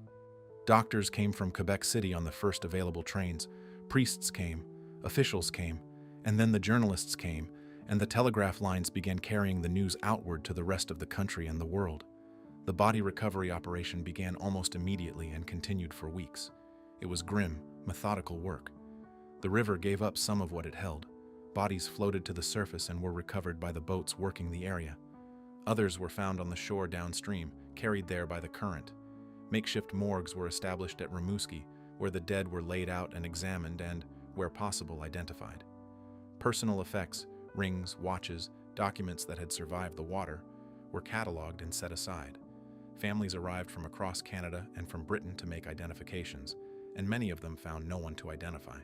Doctors came from Quebec City on the first available trains, priests came, officials came, and then the journalists came, and the telegraph lines began carrying the news outward to the rest of the country and the world. The body recovery operation began almost immediately and continued for weeks. It was grim, methodical work. The river gave up some of what it held. Bodies floated to the surface and were recovered by the boats working the area. Others were found on the shore downstream, carried there by the current. Makeshift morgues were established at Rimouski, where the dead were laid out and examined and, where possible, identified. Personal effects, rings, watches, documents that had survived the water, were catalogued and set aside. Families arrived from across Canada and from Britain to make identifications, and many of them found no one to identify.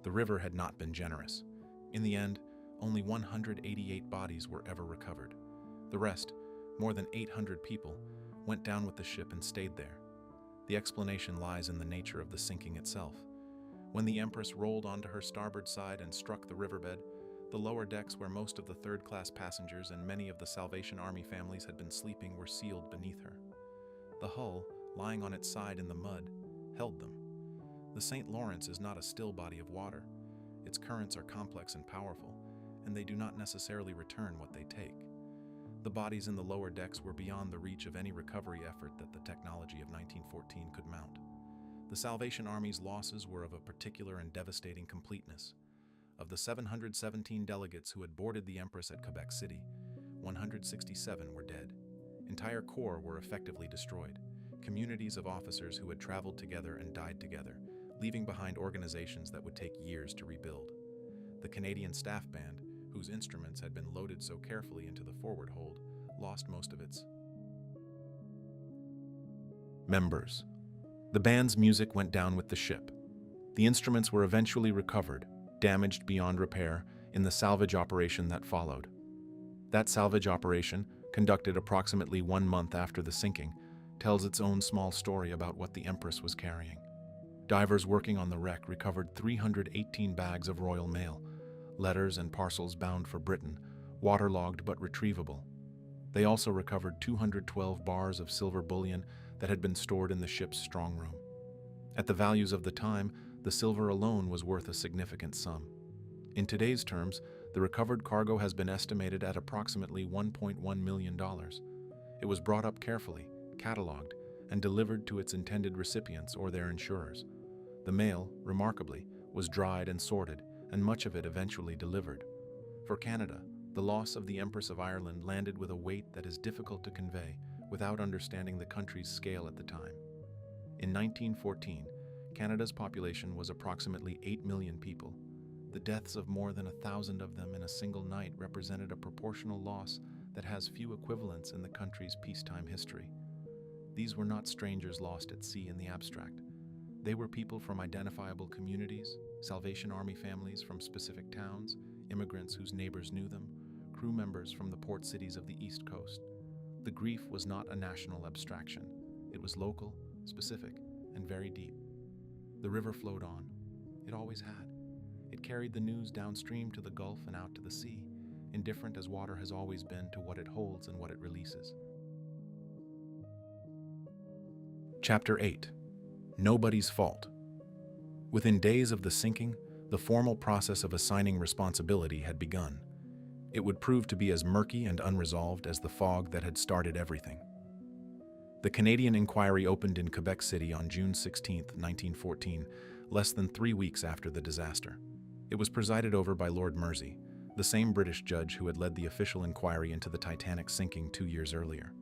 The river had not been generous. In the end, only 188 bodies were ever recovered. The rest, more than 800 people, went down with the ship and stayed there. The explanation lies in the nature of the sinking itself. When the Empress rolled onto her starboard side and struck the riverbed, the lower decks where most of the third-class passengers and many of the Salvation Army families had been sleeping were sealed beneath her. The hull, lying on its side in the mud, held them. The St. Lawrence is not a still body of water. Its currents are complex and powerful, and they do not necessarily return what they take. The bodies in the lower decks were beyond the reach of any recovery effort that the technology of 1914 could mount. The Salvation Army's losses were of a particular and devastating completeness. Of the 717 delegates who had boarded the Empress at Quebec City, 167 were dead. Entire corps were effectively destroyed. Communities of officers who had traveled together and died together, leaving behind organizations that would take years to rebuild. The Canadian Staff Band, whose instruments had been loaded so carefully into the forward hold, lost most of its members. The band's music went down with the ship. The instruments were eventually recovered, damaged beyond repair, in the salvage operation that followed. That salvage operation, conducted approximately 1 month after the sinking, tells its own small story about what the Empress was carrying. Divers working on the wreck recovered 318 bags of royal mail, letters and parcels bound for Britain, waterlogged but retrievable. They also recovered 212 bars of silver bullion that had been stored in the ship's strong room. At the values of the time, the silver alone was worth a significant sum. In today's terms, the recovered cargo has been estimated at approximately $1.1 million. It was brought up carefully, catalogued, and delivered to its intended recipients or their insurers. The mail, remarkably, was dried and sorted, and much of it eventually delivered. For Canada, the loss of the Empress of Ireland landed with a weight that is difficult to convey without understanding the country's scale at the time. In 1914, Canada's population was approximately 8 million people. The deaths of more than 1,000 of them in a single night represented a proportional loss that has few equivalents in the country's peacetime history. These were not strangers lost at sea in the abstract. They were people from identifiable communities, Salvation Army families from specific towns, immigrants whose neighbors knew them, crew members from the port cities of the East Coast. The grief was not a national abstraction. It was local, specific, and very deep. The river flowed on. It always had. It carried the news downstream to the Gulf and out to the sea, indifferent as water has always been to what it holds and what it releases. Chapter 8. Nobody's Fault. Within days of the sinking, the formal process of assigning responsibility had begun. It would prove to be as murky and unresolved as the fog that had started everything. The Canadian inquiry opened in Quebec City on June 16, 1914, less than 3 weeks after the disaster. It was presided over by Lord Mersey, the same British judge who had led the official inquiry into the Titanic's sinking 2 years earlier.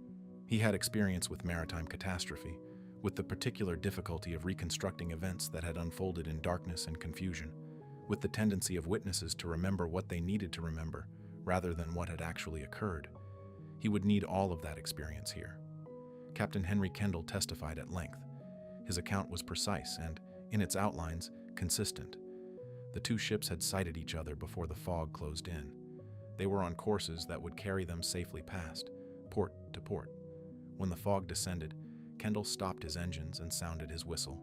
He had experience with maritime catastrophe, with the particular difficulty of reconstructing events that had unfolded in darkness and confusion, with the tendency of witnesses to remember what they needed to remember, rather than what had actually occurred. He would need all of that experience here. Captain Henry Kendall testified at length. His account was precise and, in its outlines, consistent. The two ships had sighted each other before the fog closed in. They were on courses that would carry them safely past, port to port. When the fog descended, Kendall stopped his engines and sounded his whistle.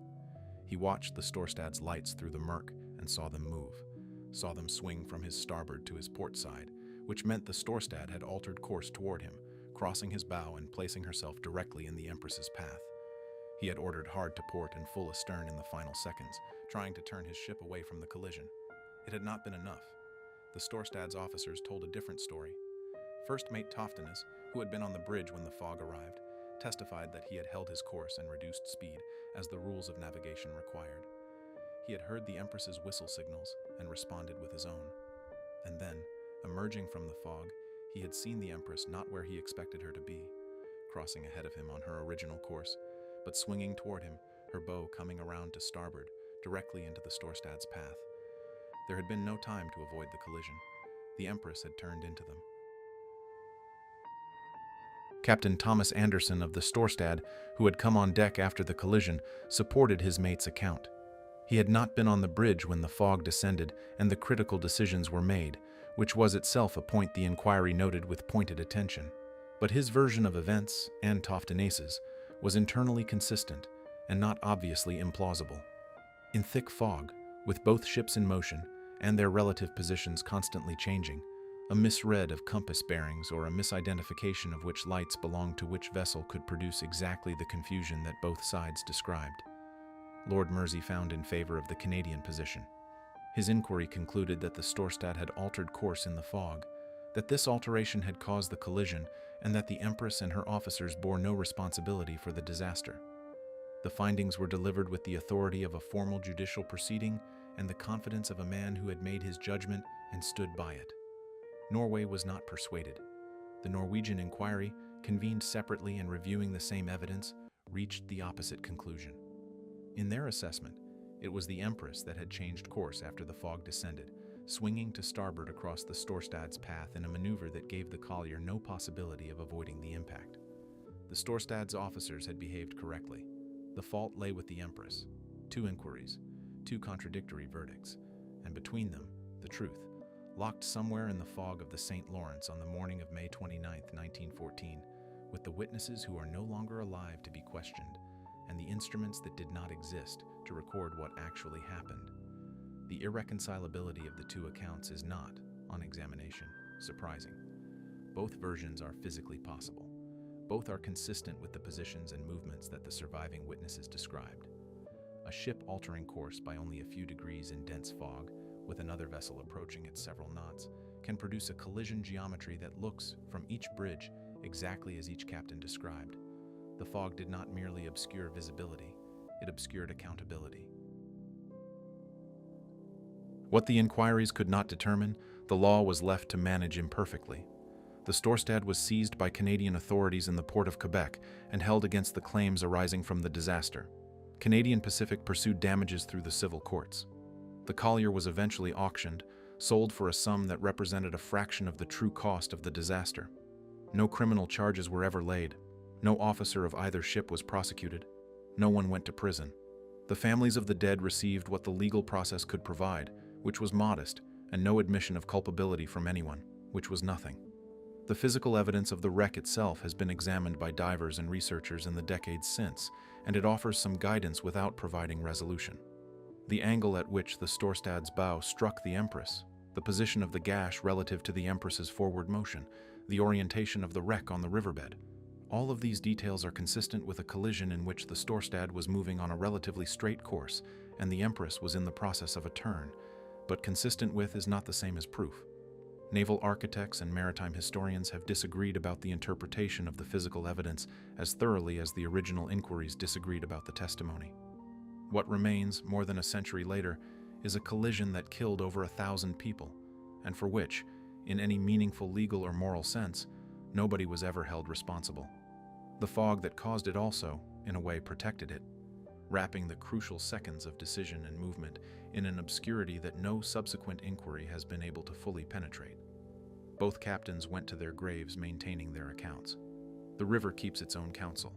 He watched the Storstad's lights through the murk and saw them move, saw them swing from his starboard to his port side, which meant the Storstad had altered course toward him, crossing his bow and placing herself directly in the Empress's path. He had ordered hard to port and full astern in the final seconds, trying to turn his ship away from the collision. It had not been enough. The Storstad's officers told a different story. First Mate Toftinus, who had been on the bridge when the fog arrived, testified that he had held his course and reduced speed, as the rules of navigation required. He had heard the Empress's whistle signals and responded with his own. And then, emerging from the fog, he had seen the Empress not where he expected her to be, crossing ahead of him on her original course, but swinging toward him, her bow coming around to starboard, directly into the Storstad's path. There had been no time to avoid the collision. The Empress had turned into them. Captain Thomas Anderson of the Storstad, who had come on deck after the collision, supported his mate's account. He had not been on the bridge when the fog descended and the critical decisions were made, which was itself a point the inquiry noted with pointed attention. But his version of events, and Toftinas's, was internally consistent and not obviously implausible. In thick fog, with both ships in motion and their relative positions constantly changing, a misread of compass bearings or a misidentification of which lights belonged to which vessel could produce exactly the confusion that both sides described. Lord Mersey found in favor of the Canadian position. His inquiry concluded that the Storstad had altered course in the fog, that this alteration had caused the collision, and that the Empress and her officers bore no responsibility for the disaster. The findings were delivered with the authority of a formal judicial proceeding and the confidence of a man who had made his judgment and stood by it. Norway was not persuaded. The Norwegian inquiry, convened separately and reviewing the same evidence, reached the opposite conclusion. In their assessment, it was the Empress that had changed course after the fog descended, swinging to starboard across the Storstad's path in a maneuver that gave the collier no possibility of avoiding the impact. The Storstad's officers had behaved correctly. The fault lay with the Empress. 2 inquiries, 2 contradictory verdicts, and between them, the truth, locked somewhere in the fog of the St. Lawrence on the morning of May 29, 1914, with the witnesses who are no longer alive to be questioned, and the instruments that did not exist to record what actually happened. The irreconcilability of the 2 accounts is not, on examination, surprising. Both versions are physically possible. Both are consistent with the positions and movements that the surviving witnesses described. A ship altering course by only a few degrees in dense fog, with another vessel approaching at several knots, can produce a collision geometry that looks, from each bridge, exactly as each captain described. The fog did not merely obscure visibility, it obscured accountability. What the inquiries could not determine, the law was left to manage imperfectly. The Storstad was seized by Canadian authorities in the port of Quebec and held against the claims arising from the disaster. Canadian Pacific pursued damages through the civil courts. The collier was eventually auctioned, sold for a sum that represented a fraction of the true cost of the disaster. No criminal charges were ever laid. No officer of either ship was prosecuted. No one went to prison. The families of the dead received what the legal process could provide, which was modest, and no admission of culpability from anyone, which was nothing. The physical evidence of the wreck itself has been examined by divers and researchers in the decades since, and it offers some guidance without providing resolution. The angle at which the Storstad's bow struck the Empress, the position of the gash relative to the Empress's forward motion, the orientation of the wreck on the riverbed. All of these details are consistent with a collision in which the Storstad was moving on a relatively straight course and the Empress was in the process of a turn, but consistent with is not the same as proof. Naval architects and maritime historians have disagreed about the interpretation of the physical evidence as thoroughly as the original inquiries disagreed about the testimony. What remains, more than a century later, is a collision that killed over 1,000 people, and for which, in any meaningful legal or moral sense, nobody was ever held responsible. The fog that caused it also, in a way, protected it, wrapping the crucial seconds of decision and movement in an obscurity that no subsequent inquiry has been able to fully penetrate. Both captains went to their graves maintaining their accounts. The river keeps its own counsel.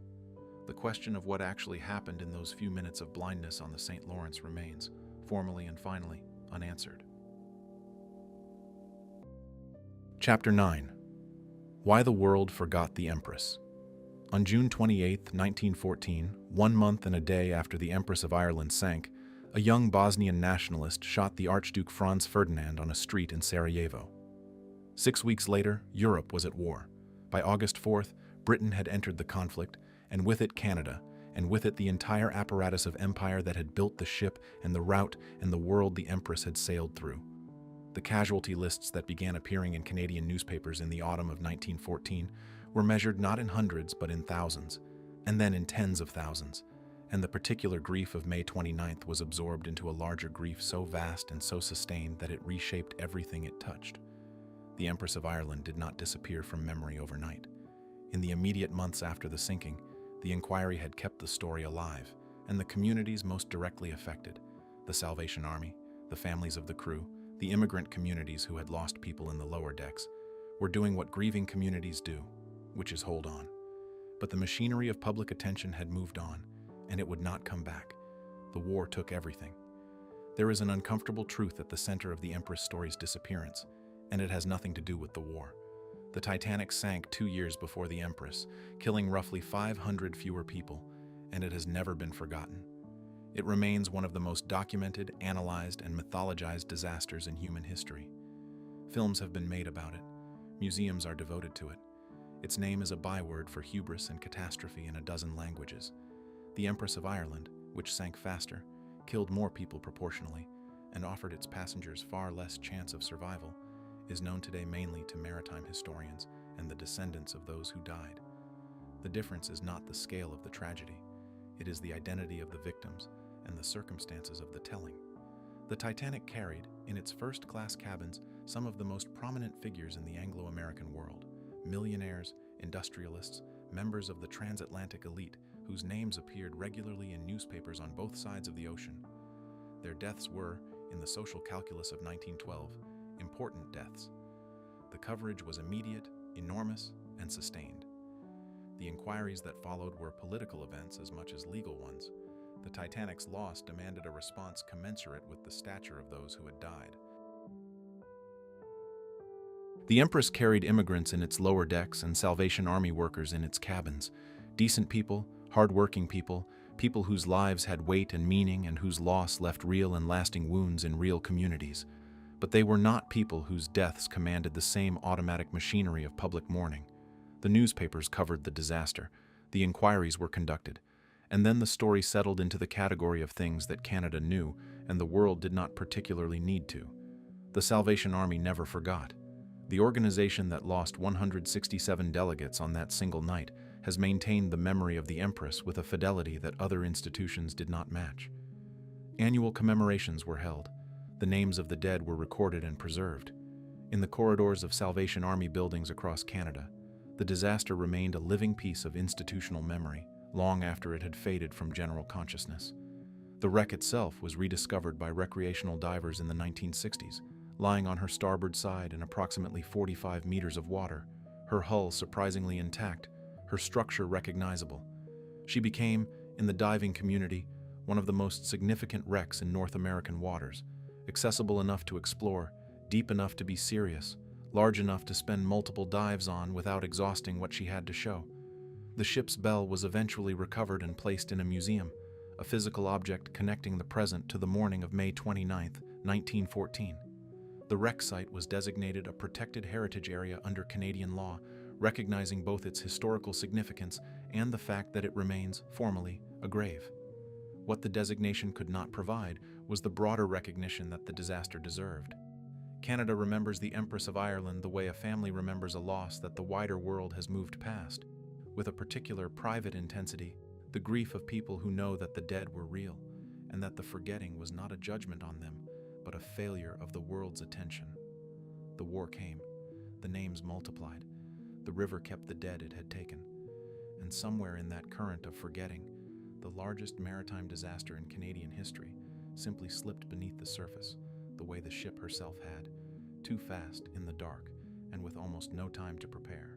The question of what actually happened in those few minutes of blindness on the St. Lawrence remains, formally and finally, unanswered. Chapter 9. Why the World Forgot the Empress. On June 28, 1914, 1 month and a day after the Empress of Ireland sank, a young Bosnian nationalist shot the Archduke Franz Ferdinand on a street in Sarajevo. 6 weeks later, Europe was at war. By August 4th, Britain had entered the conflict, and with it Canada, and with it the entire apparatus of empire that had built the ship and the route and the world the Empress had sailed through. The casualty lists that began appearing in Canadian newspapers in the autumn of 1914 were measured not in hundreds but in thousands, and then in tens of thousands, and the particular grief of May 29th was absorbed into a larger grief so vast and so sustained that it reshaped everything it touched. The Empress of Ireland did not disappear from memory overnight. In the immediate months after the sinking, the inquiry had kept the story alive, and the communities most directly affected, the Salvation Army, the families of the crew, the immigrant communities who had lost people in the lower decks, were doing what grieving communities do, which is hold on. But the machinery of public attention had moved on, and it would not come back. The war took everything. There is an uncomfortable truth at the center of the Empress story's disappearance, and it has nothing to do with the war. The Titanic sank 2 years before the Empress, killing roughly 500 fewer people, and it has never been forgotten. It remains one of the most documented, analyzed, and mythologized disasters in human history. Films have been made about it. Museums are devoted to it. Its name is a byword for hubris and catastrophe in a dozen languages. The Empress of Ireland, which sank faster, killed more people proportionally, and offered its passengers far less chance of survival, is known today mainly to maritime historians and the descendants of those who died. The difference is not the scale of the tragedy. It is the identity of the victims and the circumstances of the telling. The Titanic carried, in its first-class cabins, some of the most prominent figures in the Anglo-American world: millionaires, industrialists, members of the transatlantic elite whose names appeared regularly in newspapers on both sides of the ocean. Their deaths were, in the social calculus of 1912, important deaths. The coverage was immediate, enormous, and sustained. The inquiries that followed were political events as much as legal ones. The Titanic's loss demanded a response commensurate with the stature of those who had died. The Empress carried immigrants in its lower decks and Salvation Army workers in its cabins. Decent people, hard-working people, people whose lives had weight and meaning and whose loss left real and lasting wounds in real communities. But they were not people whose deaths commanded the same automatic machinery of public mourning. The newspapers covered the disaster, the inquiries were conducted, and then the story settled into the category of things that Canada knew and the world did not particularly need to. The Salvation Army never forgot. The organization that lost 167 delegates on that single night has maintained the memory of the Empress with a fidelity that other institutions did not match. Annual commemorations were held. The names of the dead were recorded and preserved. In the corridors of Salvation Army buildings across Canada, the disaster remained a living piece of institutional memory long after it had faded from general consciousness. The wreck itself was rediscovered by recreational divers in the 1960s, lying on her starboard side in approximately 45 meters of water, her hull surprisingly intact, her structure recognizable. She became, in the diving community, one of the most significant wrecks in North American waters, accessible enough to explore, deep enough to be serious, large enough to spend multiple dives on without exhausting what she had to show. The ship's bell was eventually recovered and placed in a museum, a physical object connecting the present to the morning of May 29, 1914. The wreck site was designated a protected heritage area under Canadian law, recognizing both its historical significance and the fact that it remains, formally, a grave. What the designation could not provide was the broader recognition that the disaster deserved. Canada remembers the Empress of Ireland the way a family remembers a loss that the wider world has moved past, with a particular private intensity, the grief of people who know that the dead were real, and that the forgetting was not a judgment on them, but a failure of the world's attention. The war came, the names multiplied, the river kept the dead it had taken, and somewhere in that current of forgetting, the largest maritime disaster in Canadian history simply slipped beneath the surface, the way the ship herself had, too fast, in the dark, and with almost no time to prepare.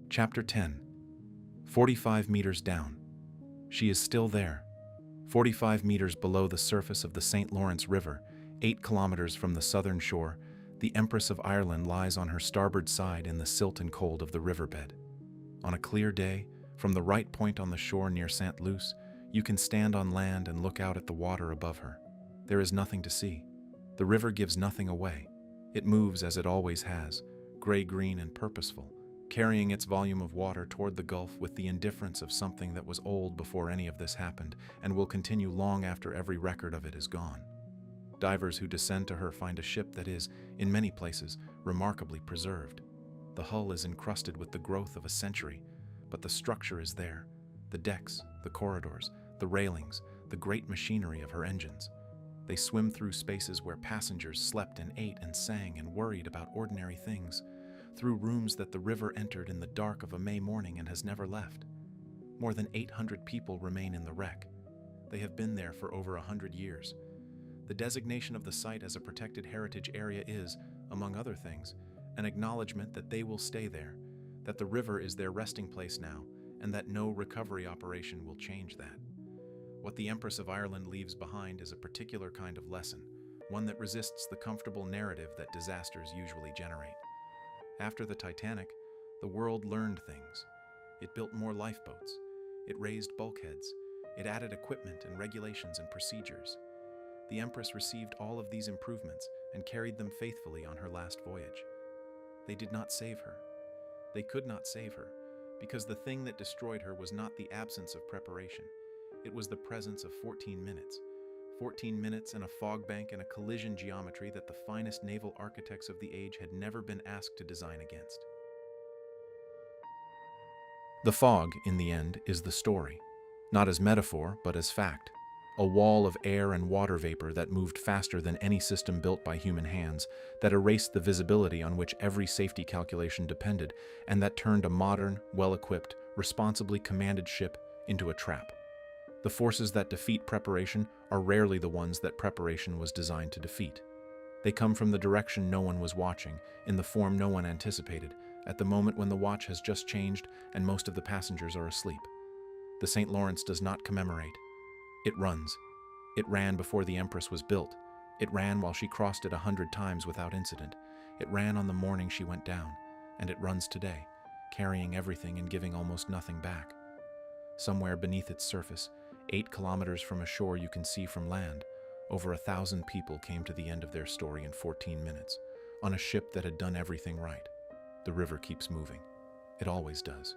Chapter 10. 45 meters down. She is still there. 45 meters below the surface of the St. Lawrence River, 8 kilometers from the southern shore, the Empress of Ireland lies on her starboard side in the silt and cold of the riverbed. On a clear day, from the right point on the shore near St. Luce, you can stand on land and look out at the water above her. There is nothing to see. The river gives nothing away. It moves as it always has, gray-green and purposeful, carrying its volume of water toward the Gulf with the indifference of something that was old before any of this happened and will continue long after every record of it is gone. Divers who descend to her find a ship that is, in many places, remarkably preserved. The hull is encrusted with the growth of a century, but the structure is there. The decks, the corridors, the railings, the great machinery of her engines. They swim through spaces where passengers slept and ate and sang and worried about ordinary things, through rooms that the river entered in the dark of a May morning and has never left. More than 800 people remain in the wreck. They have been there for over 100 years. The designation of the site as a protected heritage area is, among other things, an acknowledgement that they will stay there, that the river is their resting place now, and that no recovery operation will change that. What the Empress of Ireland leaves behind is a particular kind of lesson, one that resists the comfortable narrative that disasters usually generate. After the Titanic, the world learned things. It built more lifeboats. It raised bulkheads. It added equipment and regulations and procedures. The Empress received all of these improvements and carried them faithfully on her last voyage. They did not save her. They could not save her, because the thing that destroyed her was not the absence of preparation. It was the presence of 14 minutes. 14 minutes and a fog bank and a collision geometry that the finest naval architects of the age had never been asked to design against. The fog, in the end, is the story. Not as metaphor, but as fact. A wall of air and water vapor that moved faster than any system built by human hands, that erased the visibility on which every safety calculation depended, and that turned a modern, well-equipped, responsibly commanded ship into a trap. The forces that defeat preparation are rarely the ones that preparation was designed to defeat. They come from the direction no one was watching, in the form no one anticipated, at the moment when the watch has just changed and most of the passengers are asleep. The St. Lawrence does not commemorate. It runs. It ran before the Empress was built. It ran while she crossed it 100 times without incident. It ran on the morning she went down, and it runs today, carrying everything and giving almost nothing back. Somewhere beneath its surface, 8 kilometers from a shore you can see from land, over 1,000 people came to the end of their story in 14 minutes, on a ship that had done everything right. The river keeps moving. It always does.